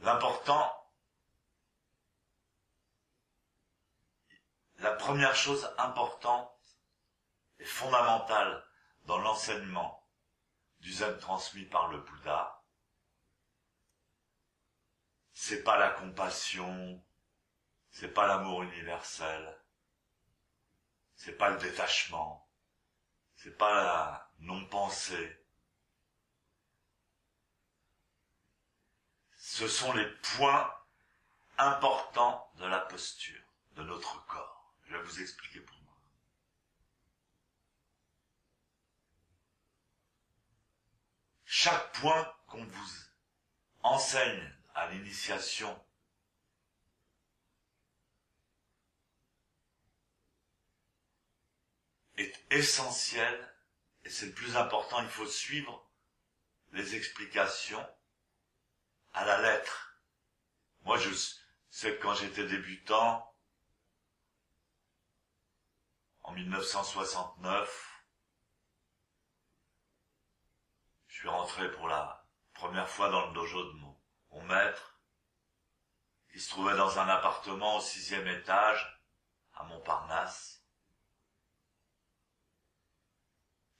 L'important, la première chose importante et fondamentale dans l'enseignement du zen transmis par le Bouddha, c'est pas la compassion, c'est pas l'amour universel, c'est pas le détachement, c'est pas la non-pensée. Ce sont les points importants de la posture, de notre corps. Je vais vous expliquer pourquoi. Chaque point qu'on vous enseigne à l'initiation est essentiel et c'est le plus important. Il faut suivre les explications à la lettre. Moi, je sais que quand j'étais débutant, en 1969, je suis rentré pour la première fois dans le dojo de mon maître. Il se trouvait dans un appartement au 6e étage, à Montparnasse.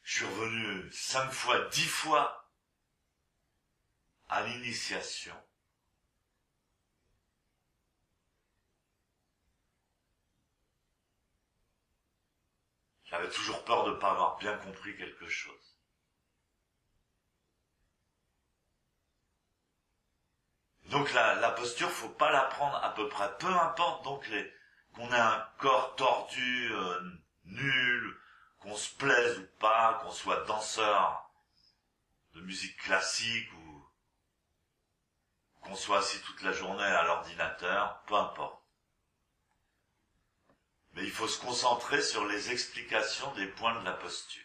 Je suis revenu 5 fois, 10 fois à l'initiation. J'avais toujours peur de ne pas avoir bien compris quelque chose. Donc la posture, faut pas la prendre à peu près. Peu importe donc qu'on ait un corps tordu, nul, qu'on se plaise ou pas, qu'on soit danseur de musique classique ou qu'on soit assis toute la journée à l'ordinateur, peu importe. Mais il faut se concentrer sur les explications des points de la posture.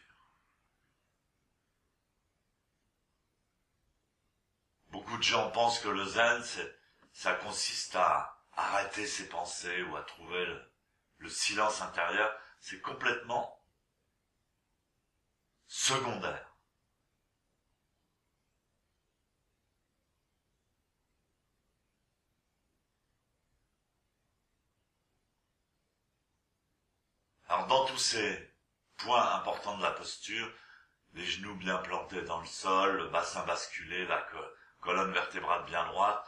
Beaucoup de gens pensent que le zen, ça consiste à arrêter ses pensées ou à trouver le silence intérieur. C'est complètement secondaire. Alors dans tous ces points importants de la posture, les genoux bien plantés dans le sol, le bassin basculé, la colonne vertébrale bien droite,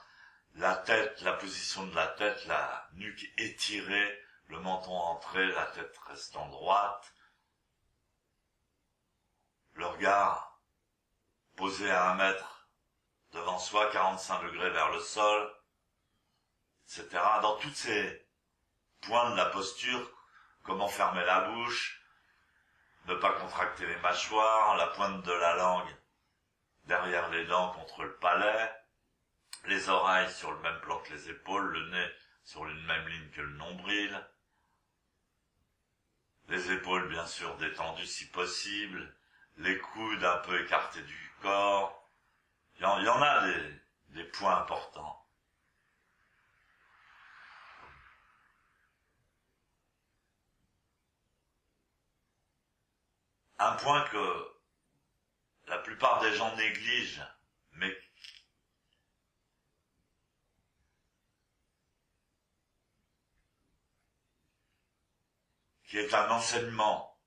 la tête, la position de la tête, la nuque étirée, le menton entré, la tête restant droite, le regard posé à 1 mètre devant soi, 45 degrés vers le sol, etc. Dans tous ces points de la posture, comment fermer la bouche, ne pas contracter les mâchoires, la pointe de la langue derrière les dents contre le palais, les oreilles sur le même plan que les épaules, le nez sur une même ligne que le nombril, les épaules bien sûr détendues si possible, les coudes un peu écartés du corps. Il y en a des points importants. Un point que la plupart des gens négligent, mais qui est un enseignement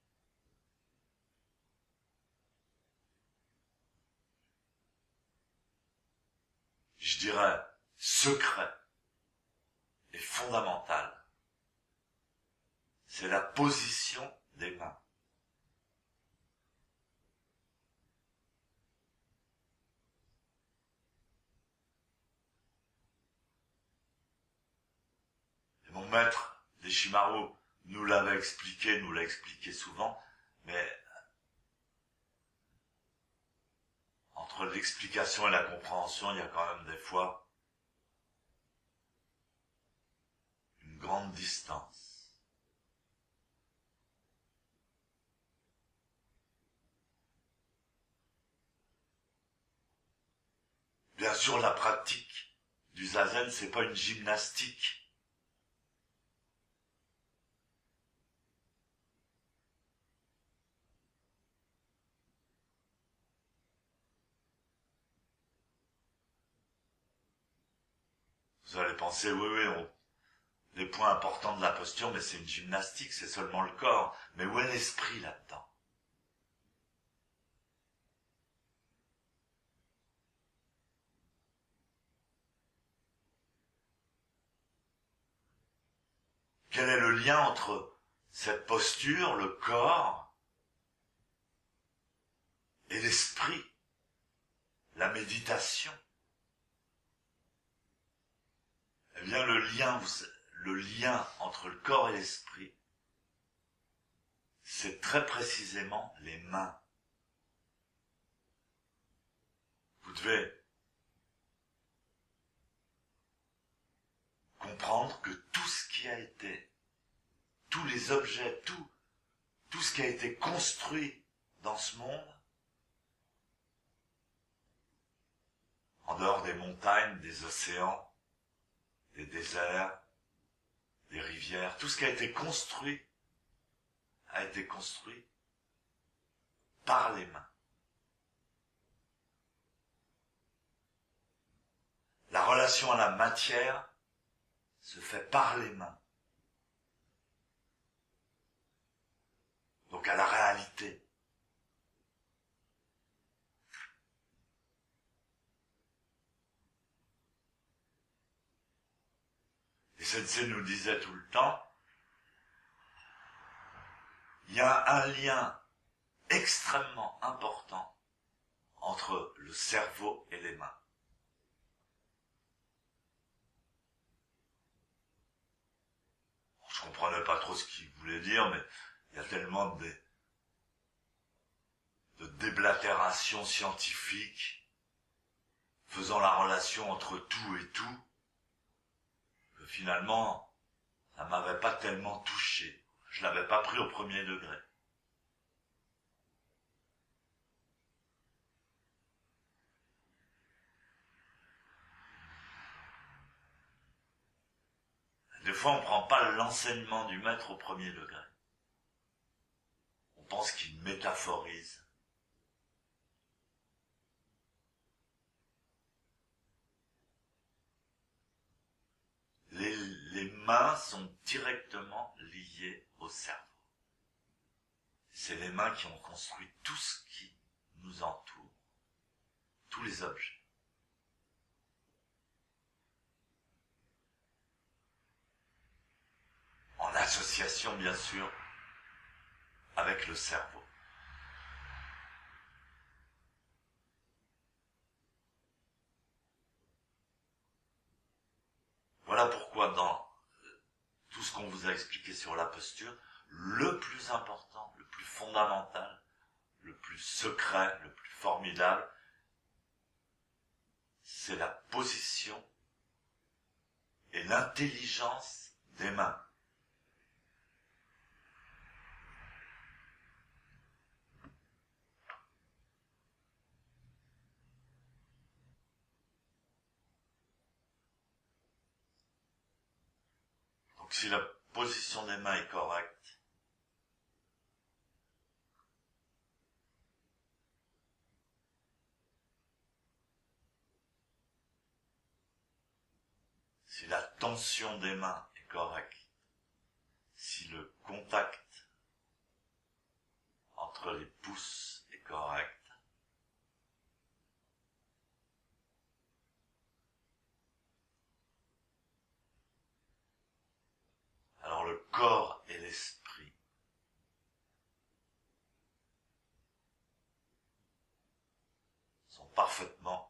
je dirais secret et fondamental. C'est la position des mains. Et mon maître, Deshimaru, nous l'a expliqué souvent, mais entre l'explication et la compréhension, il y a quand même des fois une grande distance. Bien sûr, la pratique du zazen, c'est pas une gymnastique. Vous allez penser, oui, les points importants de la posture, mais c'est une gymnastique, c'est seulement le corps. Mais où est l'esprit là-dedans? Quel est le lien entre cette posture, le corps, et l'esprit, la méditation? Eh bien, le lien entre le corps et l'esprit, c'est très précisément les mains. Vous devez comprendre que tout ce qui a été, tous les objets, tout ce qui a été construit dans ce monde, en dehors des montagnes, des océans, des déserts, des rivières, tout ce qui a été construit par les mains. La relation à la matière se fait par les mains. Donc à la réalité. Et Sensei nous disait tout le temps, il y a un lien extrêmement important entre le cerveau et les mains. Je comprenais pas trop ce qu'il voulait dire, mais il y a tellement de déblatération scientifique faisant la relation entre tout et tout, que finalement, ça m'avait pas tellement touché. Je l'avais pas pris au premier degré. Des fois, on prend pas l'enseignement du maître au premier degré. On pense qu'il métaphorise. Les mains sont directement liées au cerveau. C'est les mains qui ont construit tout ce qui nous entoure, tous les objets. En association, bien sûr, avec le cerveau. Voilà pourquoi dans tout ce qu'on vous a expliqué sur la posture, le plus important, le plus fondamental, le plus secret, le plus formidable, c'est la position et l'intelligence des mains. Donc si la position des mains est correcte, si la tension des mains est correcte, si le contact entre les pouces est correct, alors le corps et l'esprit sont parfaitement